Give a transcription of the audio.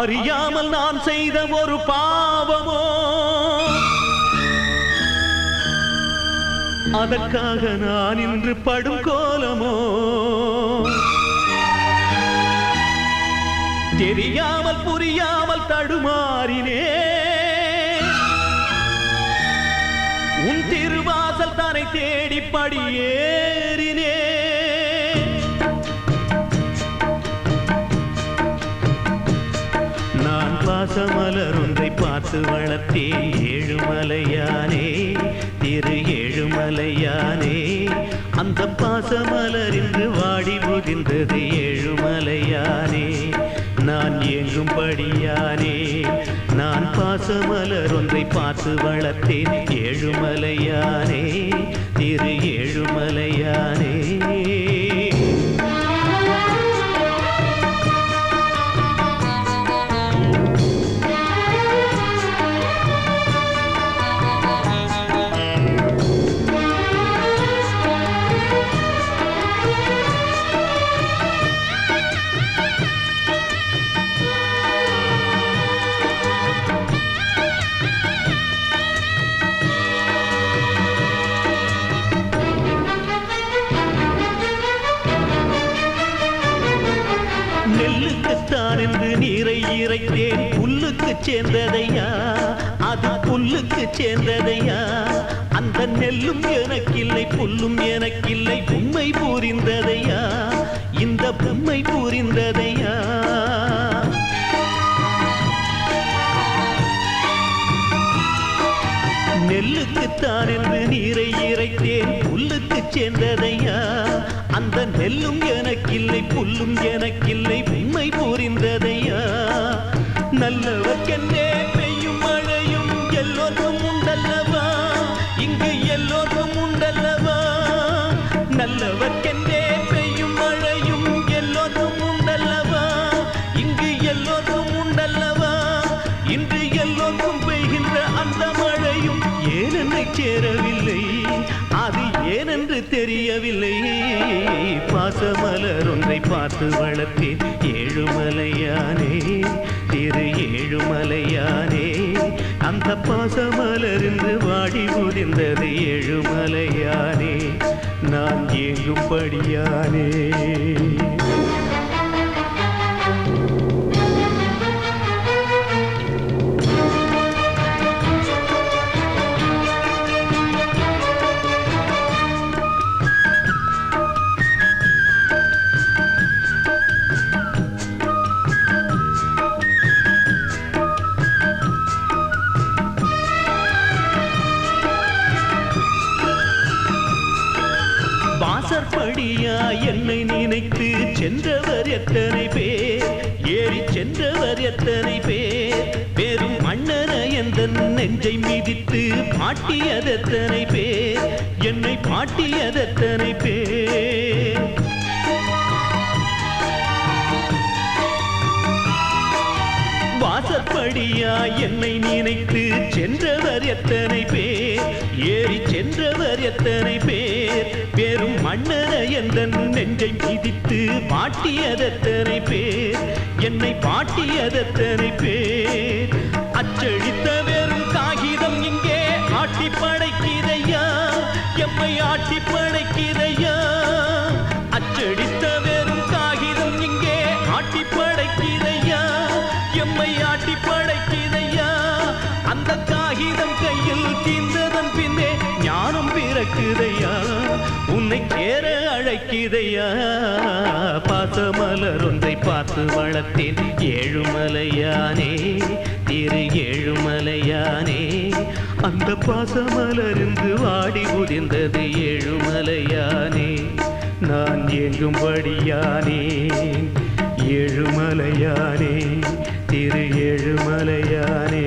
அறியாமல் நான் செய்த ஒரு பாவமோ, அதற்காக நான் இன்று படும் கோலமோ, தெரியாமல் புரியாமல் தடுமாறினே உன் திருவாசல் தன்னை தேடி படியேறினே. நான் பாசமலர் ஒன்றை பார்த்து வளர்த்தேன் ஏழுமலையானே, திரு ஏழுமலையானே. அந்த பாசமலர் இன்று வாடி முதிர்ந்தது ஏழுமலையானே, நான் ஏங்கும்படியானே. நான் பாசமலர் ஒன்றை பார்த்து வளர்த்தேன் ஏழுமலையானே, திரு ஏழுமலையானே. நெல்லுக்குத்தான் என்று நீரை இறைத்தேன், புல்லுக்கு சேர்ந்ததையா அது புல்லுக்கு சேர்ந்ததையா. அந்த நெல்லும் எனக்கில்லை புல்லும் எனக்கில்லை, உண்மை புரிந்ததையா இந்த உண்மை புரிந்ததையா. நெல்லுக்குத்தான் என்று நீரை இறைத்தேன், புல்லுக்கு சேர்ந்ததையா. அந்த நெல்லும் எனக்கில்லை புல்லும் எனக்கில்லை, உண்மை புரிந்ததையா. நல்லவர்க்கென்றே பெய்யும் மழையும் எல்லோருக்கும் உண்டல்லவா, இங்கு எல்லோருக்கும் உண்டல்லவா. நல்லவர்க்கென்றே பெய்யும் மழையும் எல்லோருக்கும் உண்டல்லவா, இங்கு எல்லோருக்கும் உண்டல்லவா. இன்று எல்லோருக்கும் பெய்கின்ற அந்த மழையும் ஏன் என்னை சேரவில்லை, அது ஏனென்று தெரியவில்லை. பாசமலர் ஒன்றை பார்த்து வளர்த்தேன் ஏழுமலையானே, திரு ஏழுமலையானே. அந்த பாசமலர் இன்று வாடி முதிர்ந்தது ஏழுமலையானே, நான் ஏங்கும்படியானே. வாசற்படியா என்னை நினைத்து சென்றவர் எத்தனை பேர், ஏறி சென்றவர் எத்தனை பேர். வெறும் மன்னன எந்த நெஞ்சை மிதித்து பாட்டியதெத்தனை பேர், என்னை பாட்டியதெத்தனை பேர். வாசற்படியா என்னை நினைத்து சென்றவர் எத்தனை பேர், ஏறி சென்றவர் எத்தனை பேர். வெறும் மன்னன எந்த நெஞ்சை மிதித்து பாட்டியதெத்தனை பேர், என்னை பாட்டியதெத்தனை பேர். அச்சடித்த வெறும் காகிதம் இங்கே ஆட்டி படைக்கிறையா, எம்மை ஆட்டி படைக்கிறையா. அச்சடித்த வெறும் காகிதம் இங்கே ஆட்டி படைக்கிறையா, எம்மை ஆட்டி படைக்கிறையா. அந்த காகிதம் கையில் தீர்ந்ததன் பின்னே ஞானம் பிறக்குதையா, உன்னை சேர அழைக்குதையா. பாசமலர் ஒன்றை பார்த்து வளர்த்தேன் ஏழுமலையானே, திரு ஏழுமலையானே. அந்த பாசமலர் இன்று வாடி முதிர்ந்தது ஏழுமலையானே, நான் ஏங்கும்படியானே. ஏழுமலையானே, திரு ஏழுமலையானே.